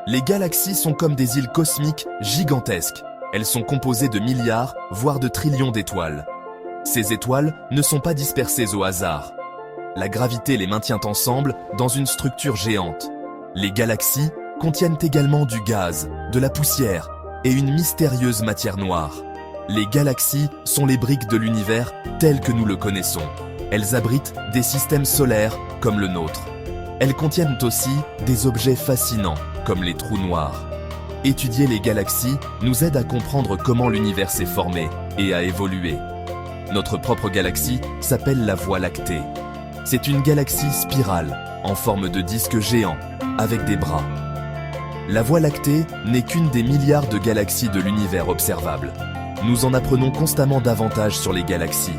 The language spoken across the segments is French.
Les galaxies sont comme des îles cosmiques gigantesques. Elles sont composées de milliards, voire de trillions d'étoiles. Ces étoiles ne sont pas dispersées au hasard. La gravité les maintient ensemble dans une structure géante. Les galaxies contiennent également du gaz, de la poussière et une mystérieuse matière noire. Les galaxies sont les briques de l'univers tel que nous le connaissons. Elles abritent des systèmes solaires comme le nôtre. Elles contiennent aussi des objets fascinants comme les trous noirs. Étudier les galaxies nous aide à comprendre comment l'univers s'est formé et a évolué. Notre propre galaxie s'appelle la Voie lactée. C'est une galaxie spirale, en forme de disque géant, avec des bras. La Voie lactée n'est qu'une des milliards de galaxies de l'univers observable. Nous en apprenons constamment davantage sur les galaxies.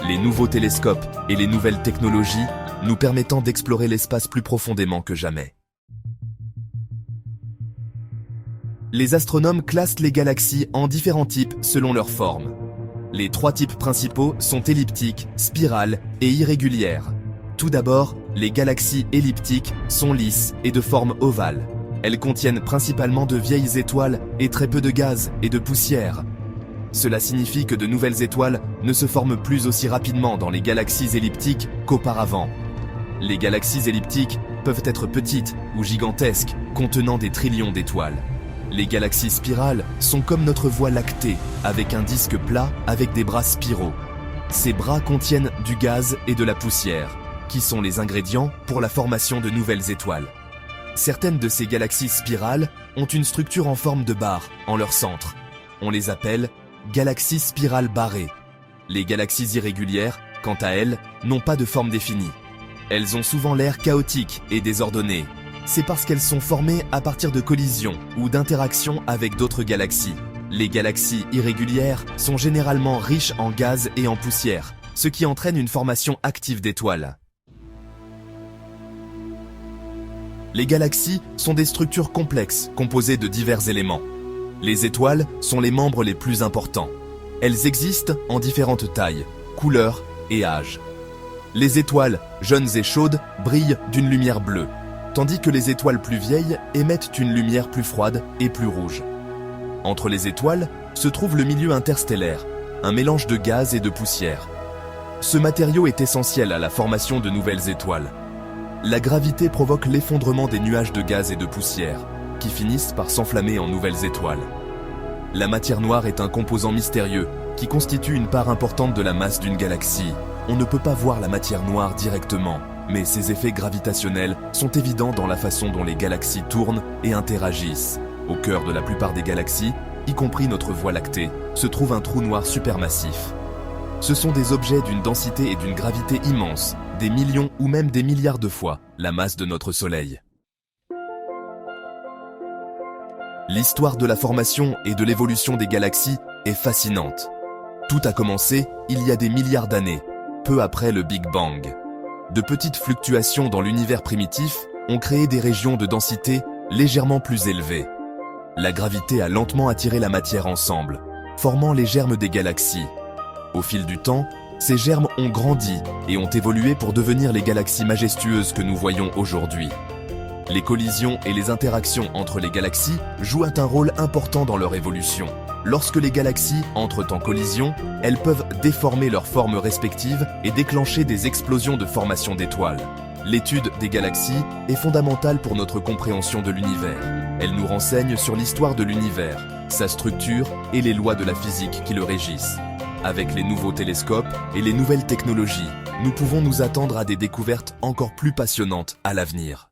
Les nouveaux télescopes et les nouvelles technologies nous permettant d'explorer l'espace plus profondément que jamais. Les astronomes classent les galaxies en différents types selon leur forme. Les 3 types principaux sont elliptiques, spirales et irrégulières. Tout d'abord, les galaxies elliptiques sont lisses et de forme ovale. Elles contiennent principalement de vieilles étoiles et très peu de gaz et de poussière. Cela signifie que de nouvelles étoiles ne se forment plus aussi rapidement dans les galaxies elliptiques qu'auparavant. Les galaxies elliptiques peuvent être petites ou gigantesques, contenant des trillions d'étoiles. Les galaxies spirales sont comme notre Voie lactée, avec un disque plat avec des bras spiraux. Ces bras contiennent du gaz et de la poussière, qui sont les ingrédients pour la formation de nouvelles étoiles. Certaines de ces galaxies spirales ont une structure en forme de barre en leur centre. On les appelle galaxies spirales barrées. Les galaxies irrégulières, quant à elles, n'ont pas de forme définie. Elles ont souvent l'air chaotiques et désordonnées. C'est parce qu'elles sont formées à partir de collisions ou d'interactions avec d'autres galaxies. Les galaxies irrégulières sont généralement riches en gaz et en poussière, ce qui entraîne une formation active d'étoiles. Les galaxies sont des structures complexes composées de divers éléments. Les étoiles sont les membres les plus importants. Elles existent en différentes tailles, couleurs et âges. Les étoiles, jeunes et chaudes, brillent d'une lumière bleue, tandis que les étoiles plus vieilles émettent une lumière plus froide et plus rouge. Entre les étoiles se trouve le milieu interstellaire, un mélange de gaz et de poussière. Ce matériau est essentiel à la formation de nouvelles étoiles. La gravité provoque l'effondrement des nuages de gaz et de poussière, qui finissent par s'enflammer en nouvelles étoiles. La matière noire est un composant mystérieux qui constitue une part importante de la masse d'une galaxie. On ne peut pas voir la matière noire directement, mais ses effets gravitationnels sont évidents dans la façon dont les galaxies tournent et interagissent. Au cœur de la plupart des galaxies, y compris notre Voie lactée, se trouve un trou noir supermassif. Ce sont des objets d'une densité et d'une gravité immenses, des millions ou même des milliards de fois la masse de notre Soleil. L'histoire de la formation et de l'évolution des galaxies est fascinante. Tout a commencé il y a des milliards d'années, peu après le Big Bang. De petites fluctuations dans l'univers primitif ont créé des régions de densité légèrement plus élevées. La gravité a lentement attiré la matière ensemble, formant les germes des galaxies. Au fil du temps, ces germes ont grandi et ont évolué pour devenir les galaxies majestueuses que nous voyons aujourd'hui. Les collisions et les interactions entre les galaxies jouent un rôle important dans leur évolution. Lorsque les galaxies entrent en collision, elles peuvent déformer leurs formes respectives et déclencher des explosions de formation d'étoiles. L'étude des galaxies est fondamentale pour notre compréhension de l'univers. Elle nous renseigne sur l'histoire de l'univers, sa structure et les lois de la physique qui le régissent. Avec les nouveaux télescopes et les nouvelles technologies, nous pouvons nous attendre à des découvertes encore plus passionnantes à l'avenir.